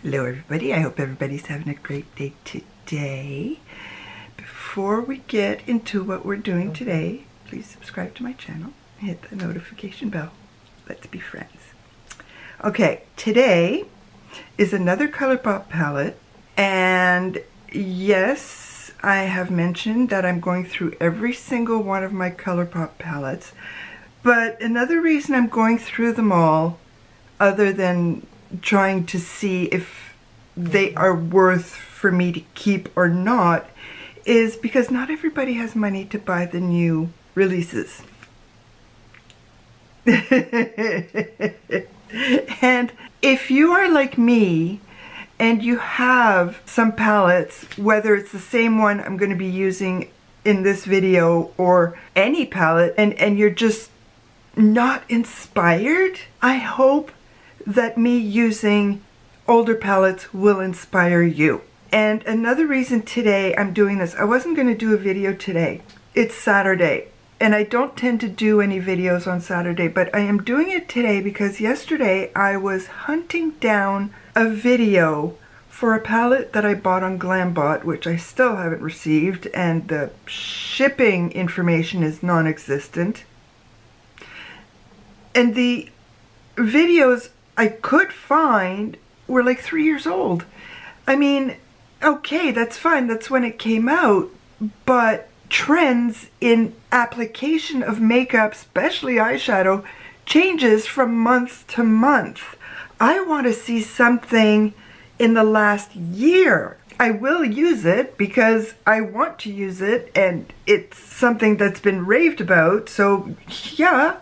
Hello everybody, I hope everybody's having a great day today. Before we get into what we're doing today, please subscribe to my channel and hit the notification bell. Let's be friends. Okay, today is another ColourPop palette, and yes, I have mentioned that I'm going through every single one of my ColourPop palettes, but another reason I'm going through them all, other than trying to see if they are worth for me to keep or not, is because not everybody has money to buy the new releases. And if you are like me and you have some palettes, whether it's the same one I'm going to be using in this video or any palette, and you're just not inspired, I hope that me using older palettes will inspire you. And another reason today I'm doing this, I wasn't going to do a video today. It's Saturday, and I don't tend to do any videos on Saturday, but I am doing it today because yesterday I was hunting down a video for a palette that I bought on GlamBot, which I still haven't received, and the shipping information is non-existent. And the videos I could find were like 3 years old. I mean, okay, that's fine, that's when it came out, but trends in application of makeup, especially eyeshadow, changes from month to month. I want to see something in the last year. I will use it because I want to use it, and it's something that's been raved about, so yeah.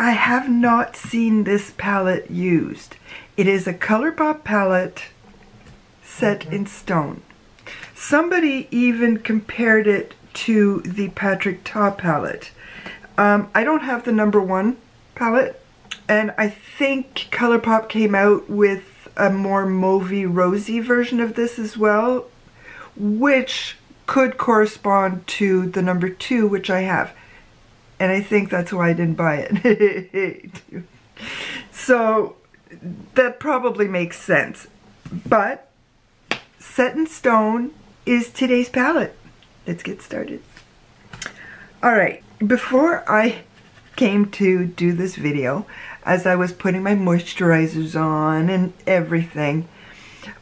I have not seen this palette used. It is a ColourPop palette set in stone. Somebody even compared it to the Patrick Ta palette. I don't have the #1 palette, and I think ColourPop came out with a more mauvey rosy version of this as well, which could correspond to the #2, which I have. And I think that's why I didn't buy it. So that probably makes sense. But Set in Stone is today's palette. Let's get started. Alright, before I came to do this video, as I was putting my moisturizers on and everything,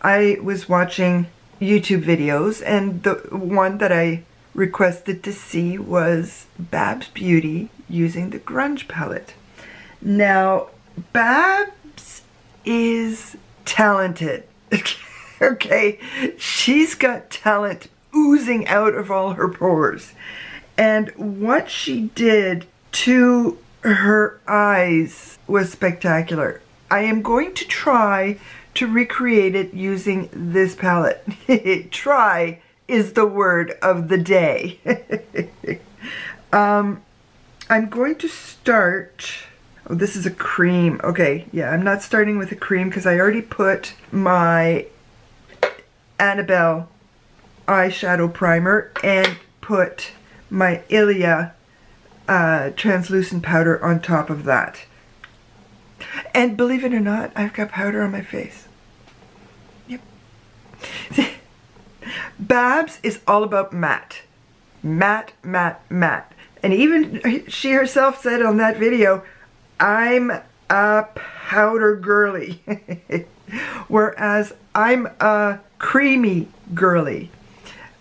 I was watching YouTube videos, and the one that I requested to see was Babs Beauty using the Grunge palette. Now, Babs is talented. Okay, she's got talent oozing out of all her pores. And what she did to her eyes was spectacular. I am going to try to recreate it using this palette. Try is the word of the day. I'm going to start, oh, this is a cream. Okay, yeah, I'm not starting with a cream because I already put my Annabelle eyeshadow primer and put my Ilia translucent powder on top of that. And believe it or not, I've got powder on my face. Yep. Babs is all about matte. Matte, matte, matte. And even she herself said on that video, I'm a powder girly. Whereas I'm a creamy girly.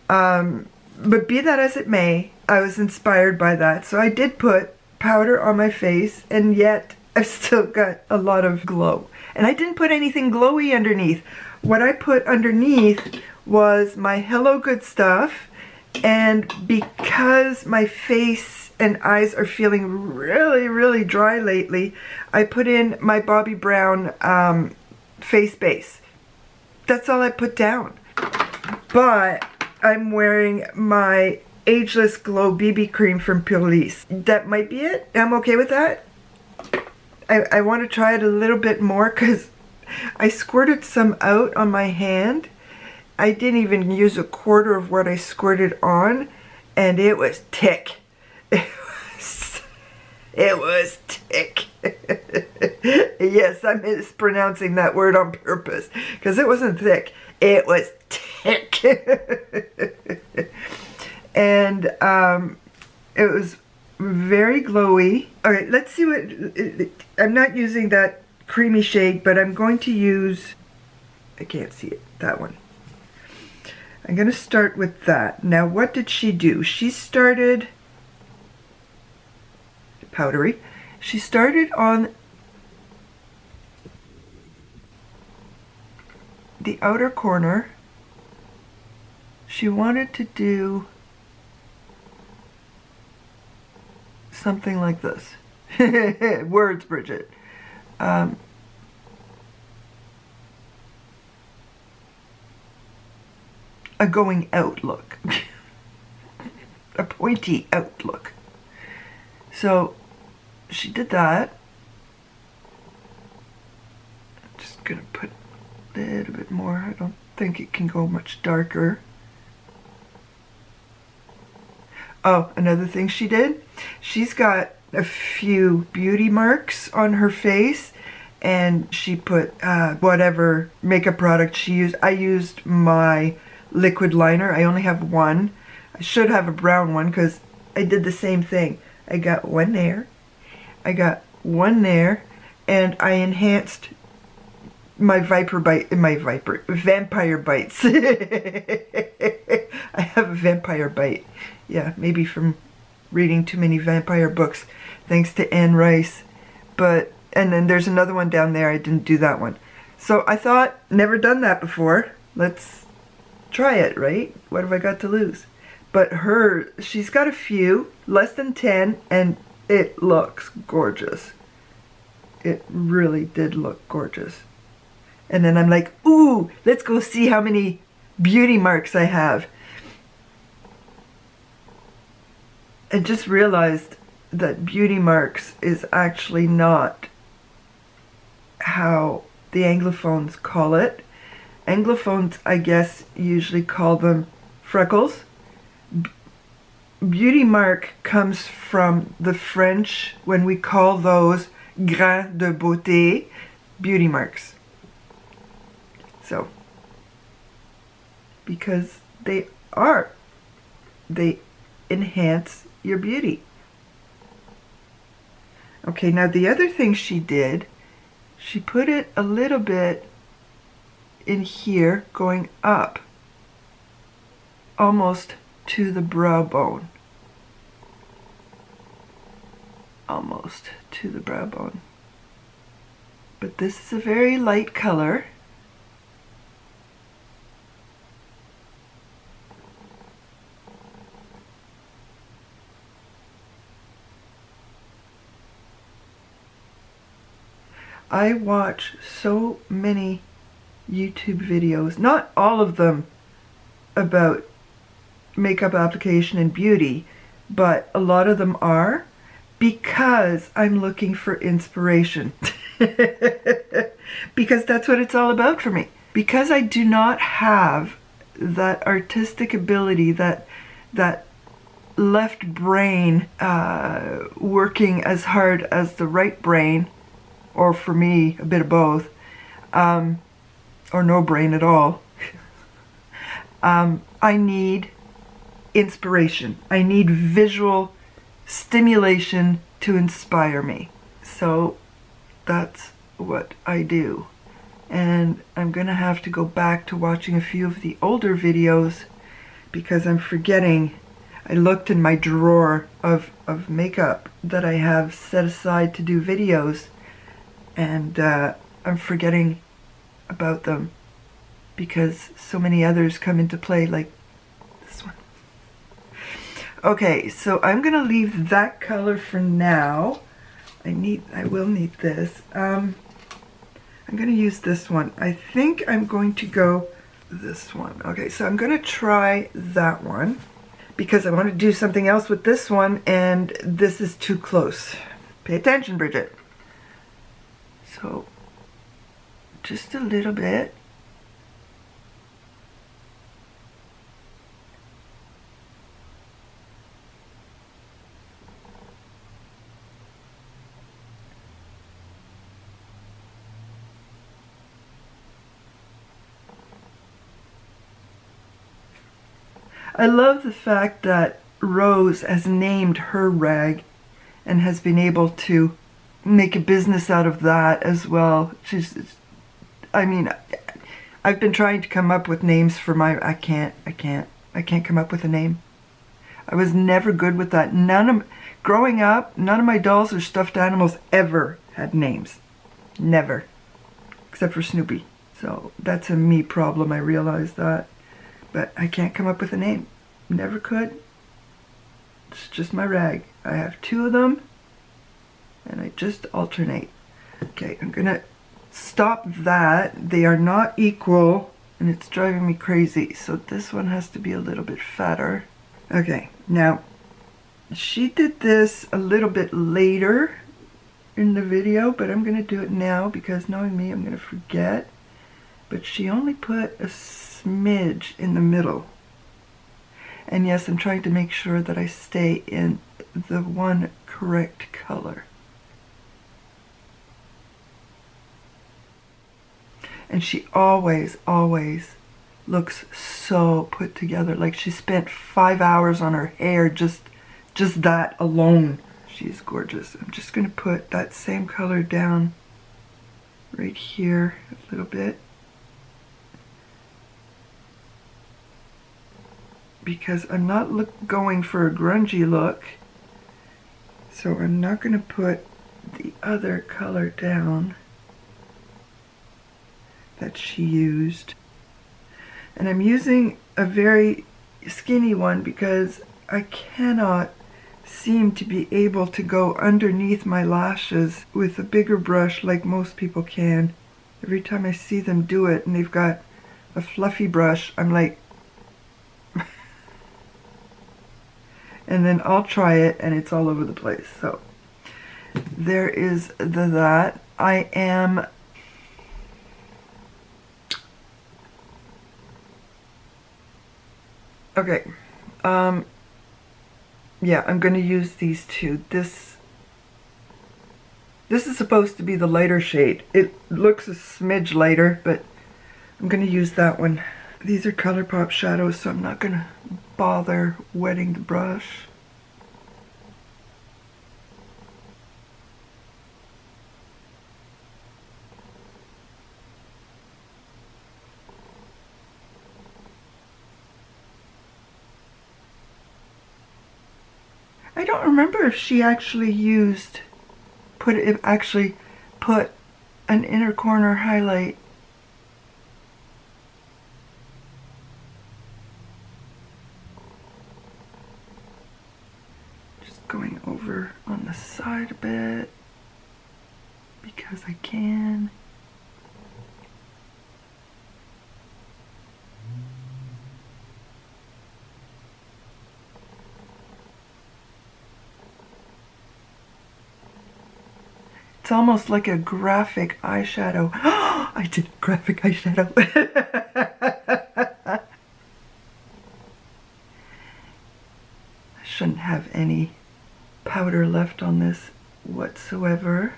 But be that as it may, I was inspired by that. So I did put powder on my face, and yet I've still got a lot of glow. And I didn't put anything glowy underneath. What I put underneath was my Hello Good Stuff, and because my face and eyes are feeling really, really dry lately, I put in my Bobbi Brown face base. That's all I put down. But I'm wearing my Ageless Glow BB cream from Police. That might be it. I'm okay with that. I want to try it a little bit more because I squirted some out on my hand. I didn't even use a quarter of what I squirted on, and it was thick. It was thick. Yes, I'm mispronouncing that word on purpose because it wasn't thick. It was thick. And it was very glowy. All right, let's see what, I'm not using that creamy shade, but I'm going to use, I can't see it, that one. I'm going to start with that. Now, what did she do? She started, powdery, she started on the outer corner. She wanted to do something like this. Words, Bridget. A going out look. A pointy out look. So she did that. I'm just gonna put a little bit more. I don't think it can go much darker. Oh, another thing she did, she's got a few beauty marks on her face, and she put whatever makeup product she used. I used my liquid liner. I only have one. I should have a brown one because I did the same thing. I got one there, I got one there, and I enhanced my vampire bites. I have a vampire bite. Yeah, maybe from reading too many vampire books, thanks to Anne Rice. But, and then there's another one down there, I didn't do that one. So I thought, never done that before, let's try it, right? What have I got to lose? But she's got a few, less than 10, and it looks gorgeous. It really did look gorgeous. And then I'm like, ooh, let's go see how many beauty marks I have. I just realized that beauty marks is actually not how the Anglophones call it. Anglophones, I guess, usually call them freckles. Beauty mark comes from the French when we call those grains de beauté, beauty marks. So, because they enhance your beauty. Okay, now the other thing she did, she put it a little bit in here, going up, almost to the brow bone. Almost to the brow bone. But this is a very light color. I watch so many YouTube videos, not all of them about makeup application and beauty, but a lot of them are, because I'm looking for inspiration. Because that's what it's all about for me. Because I do not have that artistic ability, that left brain working as hard as the right brain, or for me, a bit of both, or no brain at all. I need inspiration. I need visual stimulation to inspire me. So that's what I do. And I'm gonna have to go back to watching a few of the older videos because I'm forgetting. I looked in my drawer of makeup that I have set aside to do videos, and I'm forgetting about them because so many others come into play, like this one. Okay, so I'm gonna leave that color for now. I will need this. I'm gonna use this one. I think I'm going to go this one. Okay, so I'm gonna try that one because I want to do something else with this one, and this is too close. Pay attention, Bridget. So, just a little bit. I love the fact that Rose has named her rag and has been able to make a business out of that as well. I mean, I've been trying to come up with names for my, I can't come up with a name. I was never good with that. Growing up, none of my dolls or stuffed animals ever had names. Never. Except for Snoopy. So that's a me problem, I realize that. But I can't come up with a name. Never could. It's just my rag. I have 2 of them, and I just alternate. Okay, I'm gonna stop that. They are not equal, and it's driving me crazy. So this one has to be a little bit fatter. Okay, now, she did this a little bit later in the video, but I'm gonna do it now because knowing me, I'm gonna forget. But she only put a smidge in the middle. And yes, I'm trying to make sure that I stay in the one correct color. And she always, always looks so put together. Like she spent 5 hours on her hair, just that alone. She's gorgeous. I'm just gonna put that same color down right here a little bit. Because I'm not going for a grungy look, so I'm not going to put the other color down that she used. And I'm using a very skinny one because I cannot seem to be able to go underneath my lashes with a bigger brush like most people can. Every time I see them do it and they've got a fluffy brush, I'm like, and then I'll try it and it's all over the place. So there is that. I am okay. Yeah, I'm going to use these 2. This is supposed to be the lighter shade. It looks a smidge lighter, but I'm going to use that one. These are ColourPop shadows, so I'm not going to bother wetting the brush. I don't remember if she actually put an inner corner highlight. Just going over on the side a bit because I can. It's almost like a graphic eyeshadow. I did graphic eyeshadow. I shouldn't have any powder left on this whatsoever.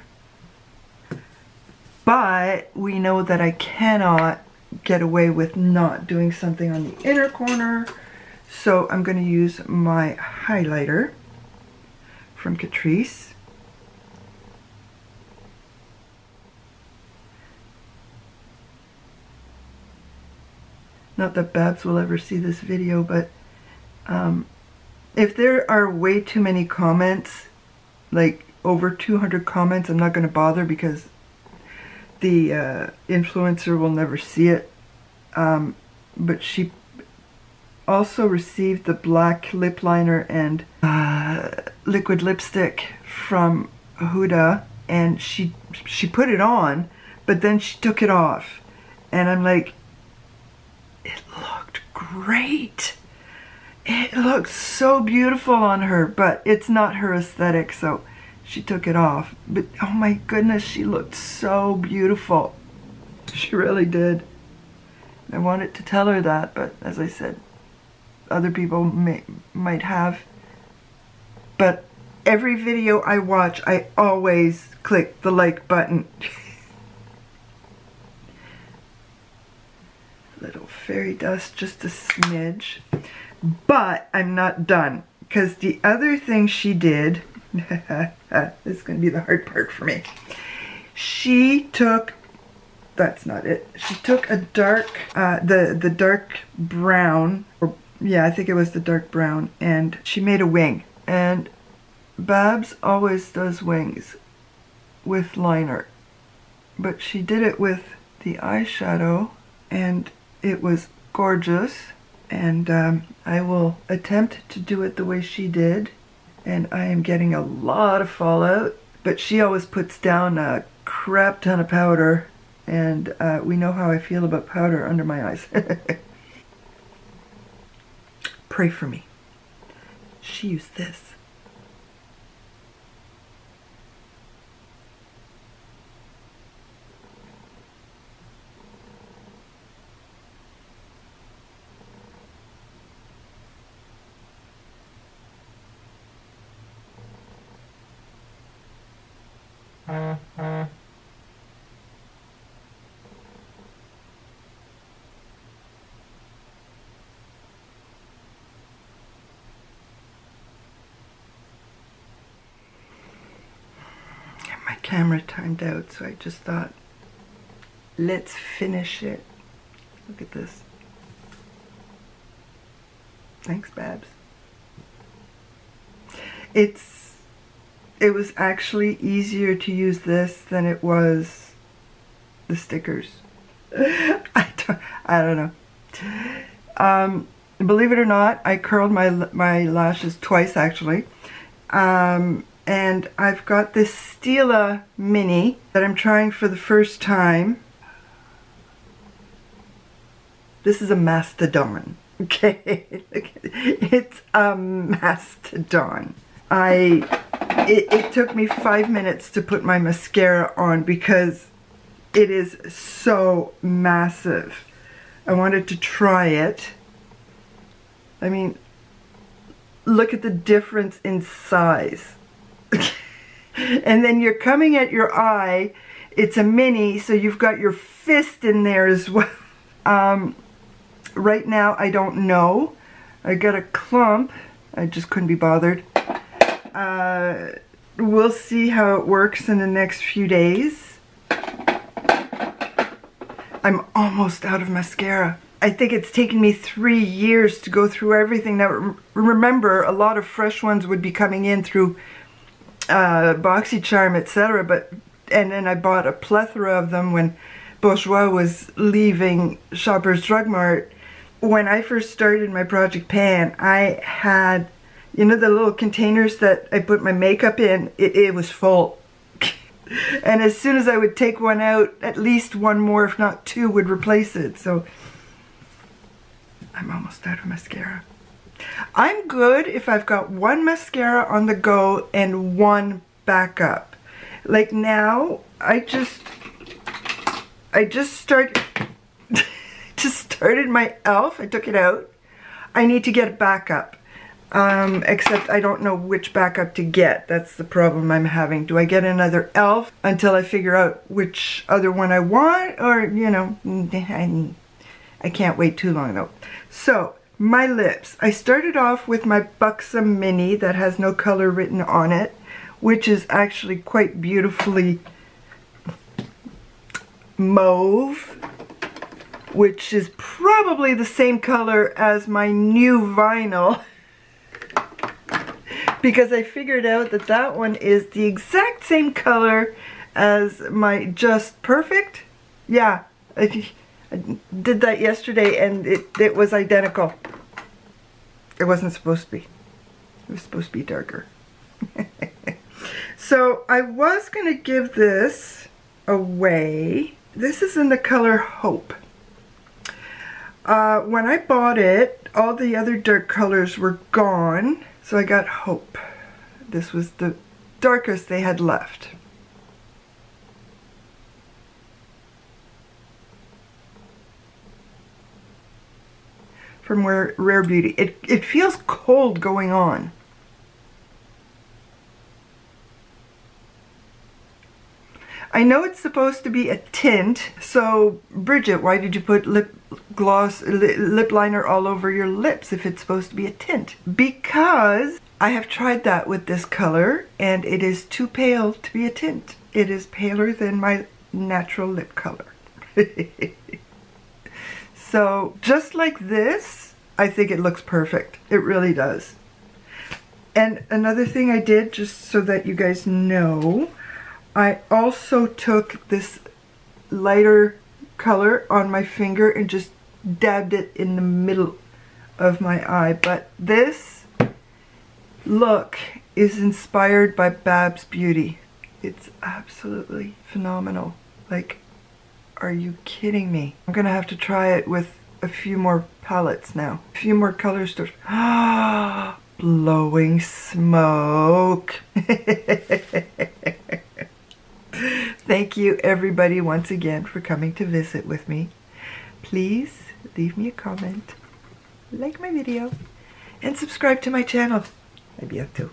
But we know that I cannot get away with not doing something on the inner corner. So I'm going to use my highlighter from Catrice. Not that Babs will ever see this video, but if there are way too many comments, like over 200 comments, I'm not going to bother because the influencer will never see it. But she also received the black lip liner and liquid lipstick from Huda, and she put it on, but then she took it off. And I'm like, it looked great. It looked so beautiful on her, but it's not her aesthetic, so she took it off. But oh my goodness, she looked so beautiful. She really did. I wanted to tell her that, but as I said, other people might have. But every video I watch, I always click the like button. Little fairy dust, just a smidge. But I'm not done, because the other thing she did, this is going to be the hard part for me. She took, that's not it, she took a dark, the dark brown, or yeah, I think it was the dark brown, and she made a wing. And Babs always does wings with liner, but she did it with the eyeshadow, and it was gorgeous. And I will attempt to do it the way she did, and I am getting a lot of fallout, but she always puts down a crap ton of powder, and we know how I feel about powder under my eyes. Pray for me. She used this. My camera timed out, so I just thought, let's finish it. Look at this. Thanks, Babs. It was actually easier to use this than it was the stickers. I don't know. Believe it or not, I curled my lashes twice actually. And I've got this Stila Mini that I'm trying for the first time. This is a mastodon. Okay, it's a mastodon. It took me 5 minutes to put my mascara on because it is so massive. I wanted to try it. I mean, look at the difference in size. And then you're coming at your eye. It's a mini, so you've got your fist in there as well. Right now, I don't know. I got a clump. I just couldn't be bothered. We'll see how it works in the next few days. I'm almost out of mascara. I think it's taken me 3 years to go through everything. Now, remember, a lot of fresh ones would be coming in through BoxyCharm, etc. And then I bought a plethora of them when Bourgeois was leaving Shoppers Drug Mart. When I first started my Project Pan, I had, you know, the little containers that I put my makeup in, it was full. And as soon as I would take one out, at least one more, if not two, would replace it. So I'm almost out of mascara. I'm good if I've got one mascara on the go and one backup. Like now, I just started my e.l.f. I took it out. I need to get a backup. Except I don't know which backup to get. That's the problem I'm having. Do I get another e.l.f. until I figure out which other one I want? Or, you know, I can't wait too long though. So, my lips. I started off with my Buxom Mini that has no color written on it, which is actually quite beautifully mauve, which is probably the same color as my new vinyl, because I figured out that that one is the exact same color as my Just Perfect. Yeah, I did that yesterday and it was identical. It wasn't supposed to be. It was supposed to be darker. So I was going to give this away. This is in the color Hope. When I bought it, all the other dark colors were gone, so I got Hope. This was the darkest they had left. From Rare Beauty. It feels cold going on. I know it's supposed to be a tint, so Bridget, why did you put lip liner all over your lips if it's supposed to be a tint? Because I have tried that with this color and it is too pale to be a tint. It is paler than my natural lip color. So just like this, I think it looks perfect. It really does. And another thing I did, just so that you guys know, I also took this lighter color on my finger and just dabbed it in the middle of my eye. But this look is inspired by Babs Beauty. It's absolutely phenomenal. Like, are you kidding me? I'm gonna have to try it with a few more palettes now. A few more color stores. Ah, blowing smoke. Thank you everybody once again for coming to visit with me. Please leave me a comment, like my video, and subscribe to my channel. A bientôt.